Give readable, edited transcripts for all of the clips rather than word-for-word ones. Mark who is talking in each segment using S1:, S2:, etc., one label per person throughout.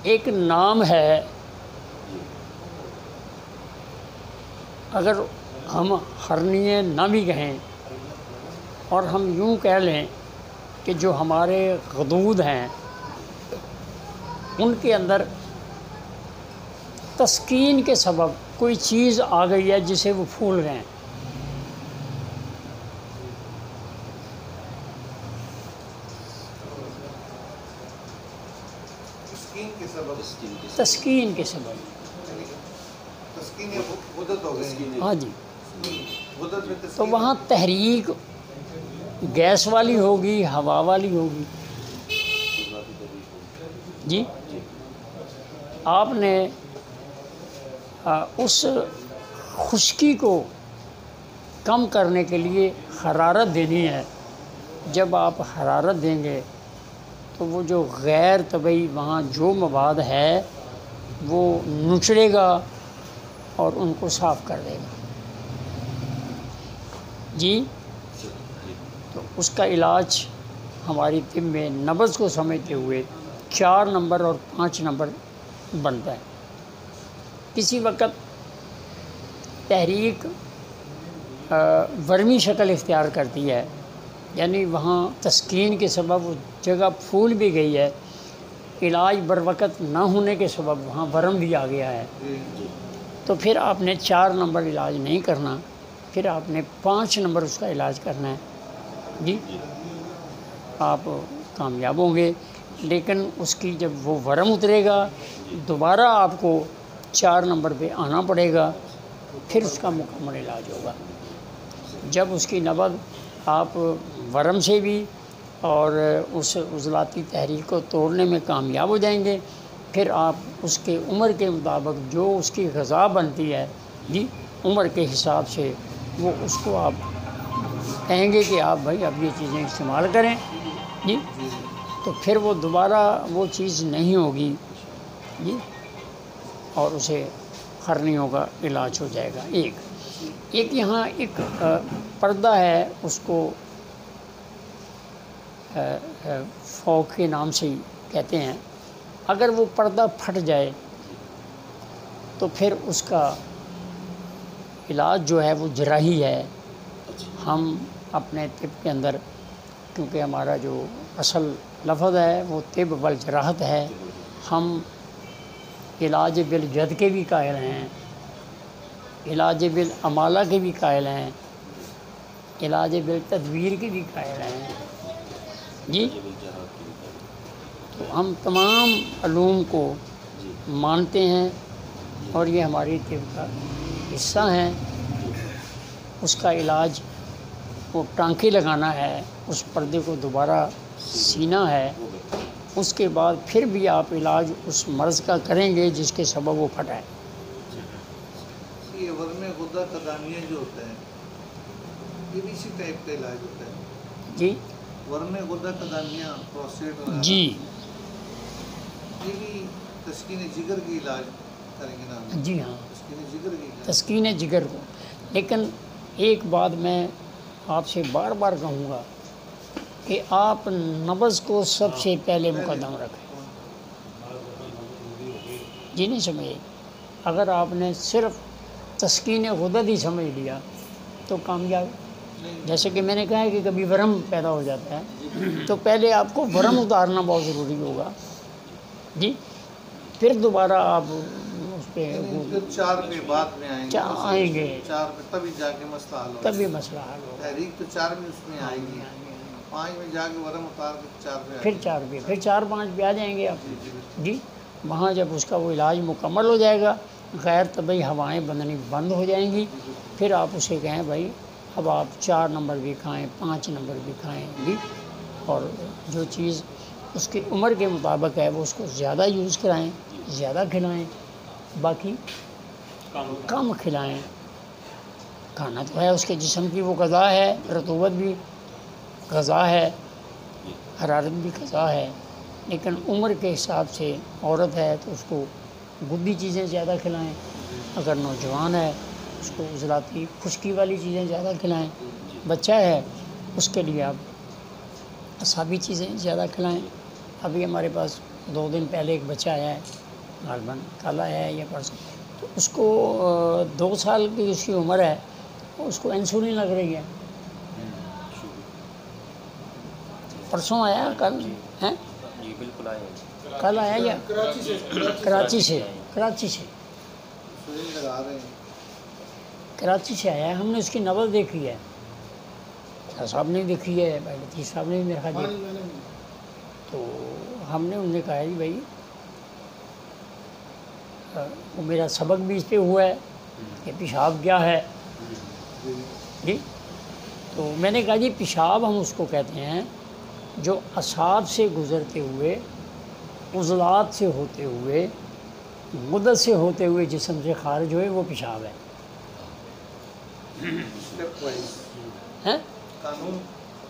S1: ایک نام ہے، اگر ہم ہرنیے نہ بھی کہیں اور ہم یوں کہہ لیں کہ جو ہمارے غدود ہیں ان کے اندر تسکین کے سبب کوئی چیز آ گئی ہے جسے وہ پھول گئے ہیں، تسکین کے سبب، ہاں جی، تو وہاں تحریک گیس والی ہوگی، ہوا والی ہوگی جی۔ آپ نے اس خشکی کو کم کرنے کے لیے حرارت دینی ہے۔ جب آپ حرارت دیں گے تو وہ جو غیر طبعی وہاں جو مواد ہے وہ نچڑے گا اور ان کو صاف کر دے گا جی۔ تو اس کا علاج ہماری طب میں نبض کو سمجھتے ہوئے 4 نمبر اور 5 نمبر بنتا ہے۔ کسی وقت تحریک ورمی شکل اختیار کرتی ہے، یعنی وہاں تسکین کے سبب وہ جگہ پھول بھی گئی ہے، علاج بر وقت نہ ہونے کے سبب وہاں ورم بھی آ گیا ہے، تو پھر آپ نے 4 نمبر علاج نہیں کرنا، پھر آپ نے 5 نمبر اس کا علاج کرنا ہے جی۔ آپ کامیاب ہوں گے، لیکن اس کی جب وہ ورم اترے گا دوبارہ آپ کو 4 نمبر پہ آنا پڑے گا، پھر اس کا مکمل علاج ہوگا۔ جب اس کی نبض آپ ورم سے بھی اور اس عضلاتی تحریک کو توڑنے میں کامیاب ہو جائیں گے، پھر آپ اس کے عمر کے مطابق جو اس کی غذا بنتی ہے جی، عمر کے حساب سے وہ اس کو آپ کہیں گے کہ آپ بھائی اب یہ چیزیں استعمال کریں جی، تو پھر وہ دوبارہ وہ چیز نہیں ہوگی جی، اور اسے ہرنیوں کا علاج ہو جائے گا۔ ایک یہاں ایک پردہ ہے، اس کو فوق کے نام سے ہی کہتے ہیں، اگر وہ پردہ پھٹ جائے تو پھر اس کا علاج جو ہے وہ جراحی ہے۔ ہم اپنے طب کے اندر، کیونکہ ہمارا جو اصل لفظ ہے وہ طب والجراحت ہے، ہم علاج بالجد کے بھی قائل ہیں، علاج بالعمالہ کے بھی قائل ہیں، علاج بالتدبیر کے بھی قائل ہیں جی۔ تو ہم تمام علوم کو مانتے ہیں اور یہ ہماری طب کا حصہ ہیں۔ اس کا علاج وہ ٹانکے لگانا ہے، اس پردے کو دوبارہ سینا ہے، اس کے بعد پھر بھی آپ علاج اس مرض کا کریں گے جس کے سبب وہ پھٹا ہے۔
S2: یہ ورم غدہ کا دامیہ جو ہوتا ہے یہ بھی اسی ٹائپ کا علاج ہوتا ہے
S1: جی،
S2: ورم غدہ کا دامیہ پروسٹیٹ وغیرہ
S1: جی
S2: یہ بھی تسکین جگر کی علاج کریں گے نا
S1: جی ہاں،
S2: تسکین جگر کی
S1: تسکین جگر کو۔ لیکن ایک بات میں آپ سے بار بار کہوں گا کہ آپ نبض کو سب سے پہلے مقدم رکھیں جی، نہیں سمجھے؟ اگر آپ نے صرف تسکین غدد ہی سمجھ لیا تو کامیاب، جیسے کہ میں نے کہا ہے کہ کبھی ورم پیدا ہو جاتا ہے تو پہلے آپ کو ورم اتارنا بہت ضروری ہوگا جی، پھر دوبارہ آپ اس پہ
S2: 4 پہ بعد میں
S1: آئیں گے،
S2: 4 پہ تبھی جا کے مسئلہ حل ہوگا،
S1: تبھی مسئلہ حل ہوگا۔
S2: تحریک تو 4 میں اس میں آئے گی، 5 میں جا کے ورم اتار کے 4 پہ
S1: پھر 4 پہ، پھر 4-5 پہ آ جائیں گے آپ جی۔ وہاں جب اس کا وہ علاج مکمل ہو جائے گا، غیر طبعی ہوائیں بندنی بند ہو جائیں گی، پھر آپ اسے کہیں بھائی اب آپ 4 نمبر بھی کھائیں، 5 نمبر بھی کھائیں جی، اور جو چیز اس کی عمر کے مطابق ہے وہ اس کو زیادہ یوز کرائیں، زیادہ کھلائیں، باقی کم کھلائیں۔ کھانا تو ہے اس کے جسم کی وہ غذا ہے، رطوبت بھی غذا ہے، حرارت بھی غذا ہے، لیکن عمر کے حساب سے عورت ہے تو اس کو گدی چیزیں زیادہ کھلائیں، اگر نوجوان ہے اس کو عضلاتی خشکی والی چیزیں زیادہ کھلائیں، بچہ ہے اس کے لیے آپ اعصابی چیزیں زیادہ کھلائیں۔ ابھی ہمارے پاس 2 دن پہلے ایک بچہ آیا ہے، غالباً کل آیا ہے یا پرسوں، تو اس کو 2 سال کی اس کی عمر ہے، اس کو انسولین لگ رہی ہے. پرسوں آیا کل ہیں؟
S3: جی بالکل آئے.
S1: کل آیا یا کراچی سے
S2: سوئی لگا رہے ہیں.
S1: کراچی سے آیا ہے. ہم نے اس کی نبض دیکھی ہے، شاہ صاحب نے دیکھی ہے، بھائی لطیف صاحب نے بھی میرا خیال دیکھی. تو ہم نے انہیں کہا جی بھائی وہ میرا سبق بھی اس پہ ہوا ہے کہ پیشاب کیا ہے جی. تو میں نے کہا جی پیشاب ہم اس کو کہتے ہیں جو اعصاب سے گزرتے ہوئے، عضلات سے ہوتے ہوئے، غدد سے ہوتے ہوئے جسم سے خارج ہوئے، وہ پیشاب ہے.
S2: اسٹیپ وائز
S1: ہیں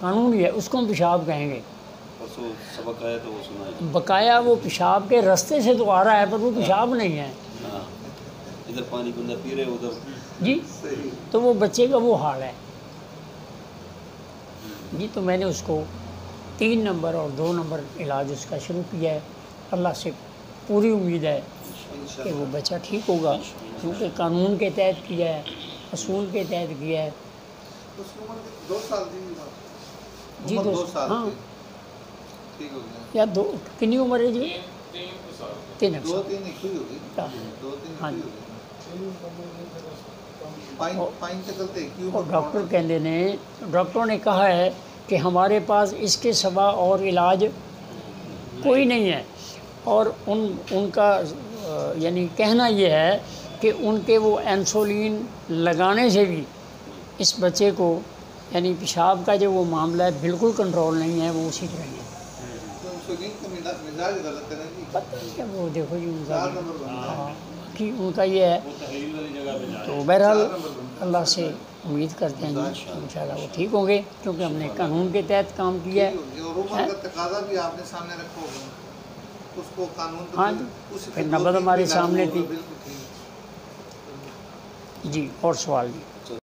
S1: قانون یہ ہے، اس کو ہم پیشاب کہیں گے.
S3: پرسوں سبق آیا تو وہ سنا.
S1: بقایا وہ پیشاب کے رستے سے تو آ رہا ہے پر وہ پیشاب نہیں ہے.
S3: ہاں ادھر پانی بندہ پی رہے ادھر
S1: جی تو وہ بچے کا وہ حال ہے جی. تو میں نے اس کو 3 نمبر اور 2 نمبر علاج اس کا شروع کیا ہے. اللہ سے پوری امید ہے کہ وہ بچہ ٹھیک ہوگا، کیونکہ قانون کے تحت کیا ہے، اصول کے تحت کیا ہے.
S2: اس کی عمر 2 سال تھی
S1: جی
S2: 2 سال
S1: ہاں
S2: تھی. ٹھیک ہو گیا.
S1: یا 2 کتنی عمر ہے جی؟ 3
S2: 2-3 ہوئی ہوگی. 2-3
S1: ہاں
S2: ہوئی
S1: جی.
S2: ہوگی. پائن تکلتے کی
S1: اور
S2: عمر
S1: ڈاکٹروں نے کہا ہے کہ ہمارے پاس اس کے سوا اور علاج کوئی نہیں ہے. اور ان کا یعنی کہنا یہ ہے کہ ان کے وہ انسولین لگانے سے بھی اس بچے کو یعنی پیشاب کا جو وہ معاملہ ہے بالکل کنٹرول نہیں ہے، وہ اسی طرح ہی ہے.
S2: تو انسولین کا مزاج غلط ہے نا جی.
S1: پتہ نہیں کیا وہ دیکھو جی ان کا
S2: 4 نمبر بنتا ہے.
S1: کہ ان کا یہ ہے.
S3: وہ تحلیل والی جگہ پہ جائے.
S1: تو بہرحال اللہ سے امید کرتے ہیں جی انشاءاللہ وہ ٹھیک ہوں گے، کیونکہ ہم نے قانون کے تحت کام کیا ہے.
S2: ٹھیک ہوگی. اور عمر کا تقاضا بھی آپ نے سامنے رکھا ہوگا، اس کو قانون تو
S1: ہاں جی.
S2: اسی
S1: پھر
S2: کے
S1: نبض
S2: 2-3
S1: ہمارے
S2: بھی لاگو
S1: سامنے
S2: ہوگا.
S1: تھی.
S2: بالکل ٹھیک.
S1: جی اور سوال جی.